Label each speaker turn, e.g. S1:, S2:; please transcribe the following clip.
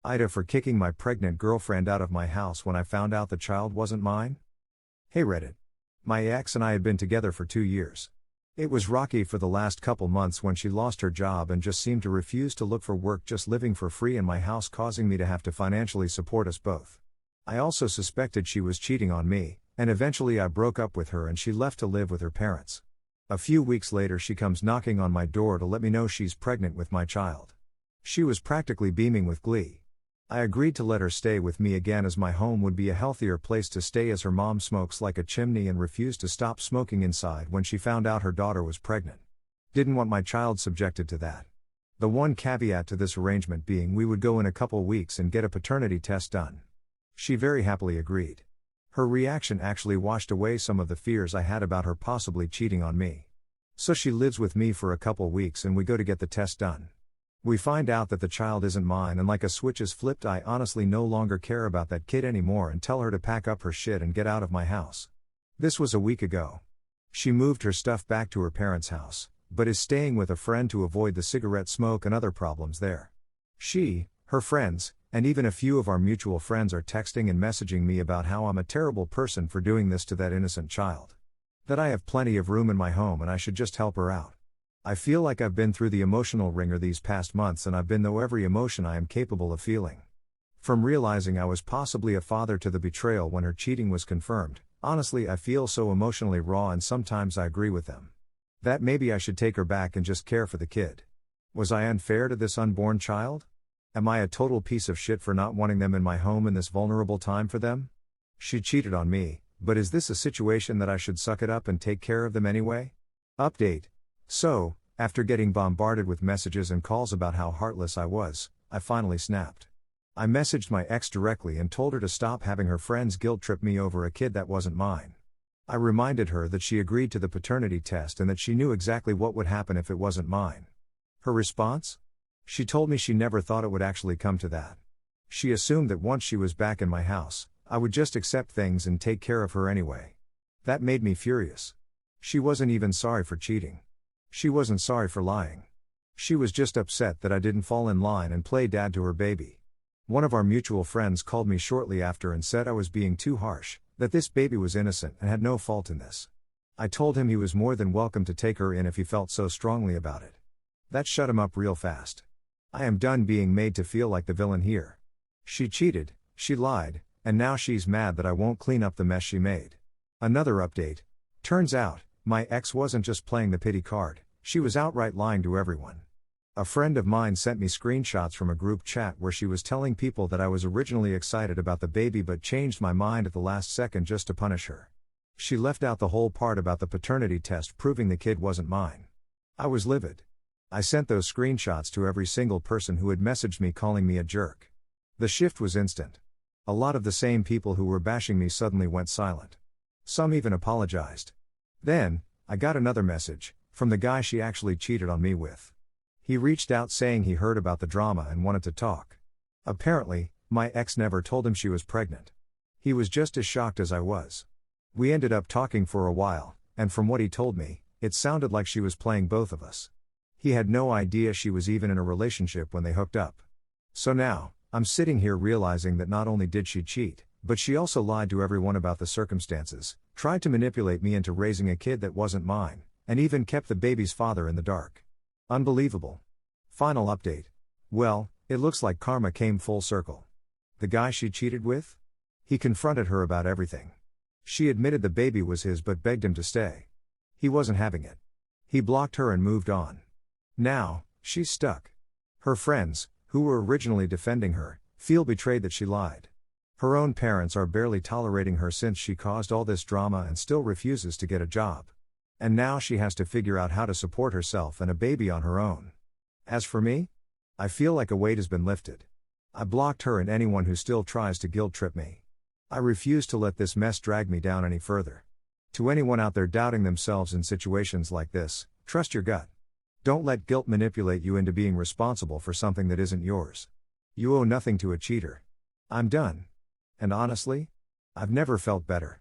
S1: AITA for kicking my pregnant girlfriend out of my house when I found out the child wasn't mine? Hey Reddit. My ex and I had been together for 2 years. It was rocky for the last couple months when she lost her job and just seemed to refuse to look for work, just living for free in my house, causing me to have to financially support us both. I also suspected she was cheating on me, and eventually I broke up with her and she left to live with her parents. A few weeks later she comes knocking on my door to let me know she's pregnant with my child. She was practically beaming with glee. I agreed to let her stay with me again, as my home would be a healthier place to stay, as her mom smokes like a chimney and refused to stop smoking inside when she found out her daughter was pregnant. Didn't want my child subjected to that. The one caveat to this arrangement being we would go in a couple weeks and get a paternity test done. She very happily agreed. Her reaction actually washed away some of the fears I had about her possibly cheating on me. So she lives with me for a couple weeks and we go to get the test done. We find out that the child isn't mine, and like a switch is flipped, I honestly no longer care about that kid anymore and tell her to pack up her shit and get out of my house. This was a week ago. She moved her stuff back to her parents' house, but is staying with a friend to avoid the cigarette smoke and other problems there. She, her friends, and even a few of our mutual friends are texting and messaging me about how I'm a terrible person for doing this to that innocent child. That I have plenty of room in my home and I should just help her out. I feel like I've been through the emotional ringer these past months, and I've been through every emotion I am capable of feeling. From realizing I was possibly a father to the betrayal when her cheating was confirmed, honestly I feel so emotionally raw, and sometimes I agree with them. That maybe I should take her back and just care for the kid. Was I unfair to this unborn child? Am I a total piece of shit for not wanting them in my home in this vulnerable time for them? She cheated on me, but is this a situation that I should suck it up and take care of them anyway? Update. So, after getting bombarded with messages and calls about how heartless I was, I finally snapped. I messaged my ex directly and told her to stop having her friends guilt trip me over a kid that wasn't mine. I reminded her that she agreed to the paternity test and that she knew exactly what would happen if it wasn't mine. Her response? She told me she never thought it would actually come to that. She assumed that once she was back in my house, I would just accept things and take care of her anyway. That made me furious. She wasn't even sorry for cheating. She wasn't sorry for lying. She was just upset that I didn't fall in line and play dad to her baby. One of our mutual friends called me shortly after and said I was being too harsh, that this baby was innocent and had no fault in this. I told him he was more than welcome to take her in if he felt so strongly about it. That shut him up real fast. I am done being made to feel like the villain here. She cheated, she lied, and now she's mad that I won't clean up the mess she made. Another update. Turns out, my ex wasn't just playing the pity card, she was outright lying to everyone. A friend of mine sent me screenshots from a group chat where she was telling people that I was originally excited about the baby but changed my mind at the last second just to punish her. She left out the whole part about the paternity test proving the kid wasn't mine. I was livid. I sent those screenshots to every single person who had messaged me calling me a jerk. The shift was instant. A lot of the same people who were bashing me suddenly went silent. Some even apologized. Then, I got another message, from the guy she actually cheated on me with. He reached out saying he heard about the drama and wanted to talk. Apparently, my ex never told him she was pregnant. He was just as shocked as I was. We ended up talking for a while, and from what he told me, it sounded like she was playing both of us. He had no idea she was even in a relationship when they hooked up. So now, I'm sitting here realizing that not only did she cheat, but she also lied to everyone about the circumstances, tried to manipulate me into raising a kid that wasn't mine, and even kept the baby's father in the dark. Unbelievable. Final update. Well, it looks like karma came full circle. The guy she cheated with? He confronted her about everything. She admitted the baby was his but begged him to stay. He wasn't having it. He blocked her and moved on. Now, she's stuck. Her friends, who were originally defending her, feel betrayed that she lied. Her own parents are barely tolerating her since she caused all this drama and still refuses to get a job. And now she has to figure out how to support herself and a baby on her own. As for me? I feel like a weight has been lifted. I blocked her and anyone who still tries to guilt trip me. I refuse to let this mess drag me down any further. To anyone out there doubting themselves in situations like this, trust your gut. Don't let guilt manipulate you into being responsible for something that isn't yours. You owe nothing to a cheater. I'm done. And honestly, I've never felt better.